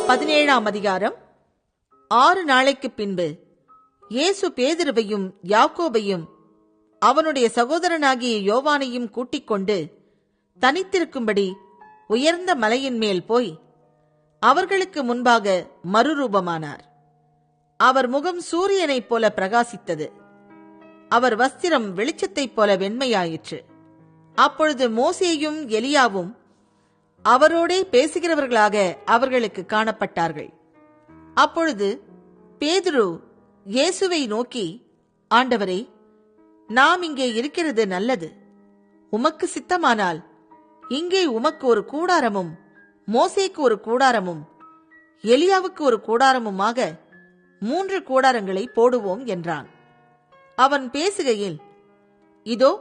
17ஆம் அதிகாரம். 6 நாளைக்கு பின்பு இயேசு பேதுருவையும் யாக்கோபையும் அவனுடைய சகோதரனாகிய யோவானையும் கூட்டிக் கொண்டு தனித்திருக்கும்படி உயர்ந்த மலையின் மேல் போய் அவர்களுக்கு முன்பாக மறுரூபமானார். அவர் முகம் சூரியனைப் போல பிரகாசித்தது. அவர் வஸ்திரம் வெளிச்சத்தைப் போல வெண்மையாயிற்று. அப்பொழுது மோசேயும் எலியாவும் அவரோடே பேசுகிறவர்களாக அவர்களுக்கு காணப்பட்டார்கள். அப்பொழுது பேதுரு இயேசுவை நோக்கி, ஆண்டவரே, நாம் இங்கே இருக்கிறது நல்லது. உமக்கு சித்தமானால் இங்கே உமக்கு ஒரு கூடாரமும் மோசேக்கு ஒரு கூடாரமும் எலியாவுக்கு ஒரு கூடாரமுமாக 3 கூடாரங்களை போடுவோம் என்றான். அவன் பேசுகையில், இதோ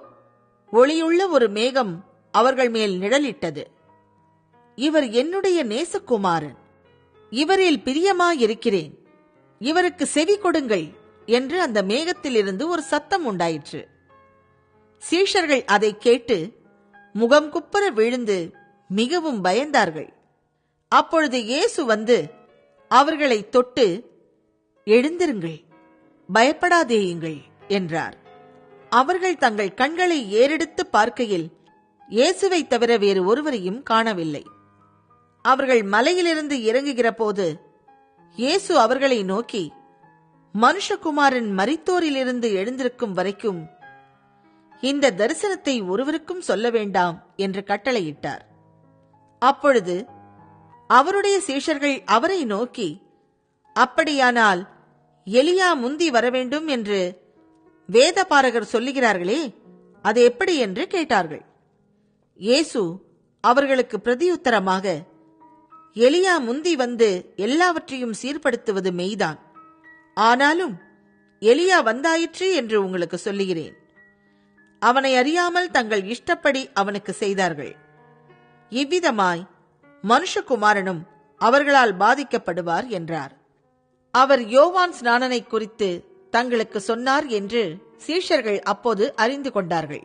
ஒளியுள்ள ஒரு மேகம் அவர்கள் மேல் நிழலிட்டது. இவர் என்னுடைய நேசகுமாரன், இவரில் பிரியமாயிருக்கிறேன், இவருக்கு செவி கொடுங்கள் என்று அந்த மேகத்திலிருந்து ஒரு சத்தம் உண்டாயிற்று. சீஷர்கள் அதை கேட்டு முகம் குப்புற விழுந்து மிகவும் பயந்தார்கள். அப்பொழுது இயேசு வந்து அவர்களை தொட்டு, எழுந்திருங்கள், பயப்படாதேயுங்கள் என்றார். அவர்கள் தங்கள் கண்களை ஏறெடுத்து பார்க்கையில் இயேசுவை தவிர வேறு ஒருவரையும் காணவில்லை. அவர்கள் மலையிலிருந்து இறங்குகிற போது இயேசு அவர்களை நோக்கி, மனுஷகுமாரன் மரித்தோரிலிருந்து எழுந்திருக்கும் வரைக்கும் இந்த தரிசனத்தை ஒருவருக்கும் சொல்ல வேண்டாம் என்று கட்டளையிட்டார். அப்பொழுது அவருடைய சீஷர்கள் அவரை நோக்கி, அப்படியானால் எலியா முந்தி வரவேண்டும் என்று வேதபாரகர் சொல்லுகிறார்களே, அது எப்படி என்று கேட்டார்கள். இயேசு அவர்களுக்கு பிரதியுத்தரமாக, எலியா முந்தி வந்து எல்லாவற்றையும் சீர்படுத்துவது மெய்தான். ஆனாலும் எலியா வந்தாயிற்று என்று உங்களுக்கு சொல்லுகிறேன். அவனை அறியாமல் தங்கள் இஷ்டப்படி அவனுக்கு செய்தார்கள். இவ்விதமாய் மனுஷகுமாரனும் அவர்களால் பாதிக்கப்படுவார் என்றார். அவர் யோவான் ஸ்நானனை குறித்து தங்களுக்கு சொன்னார் என்று சீஷர்கள் அப்போது அறிந்து கொண்டார்கள்.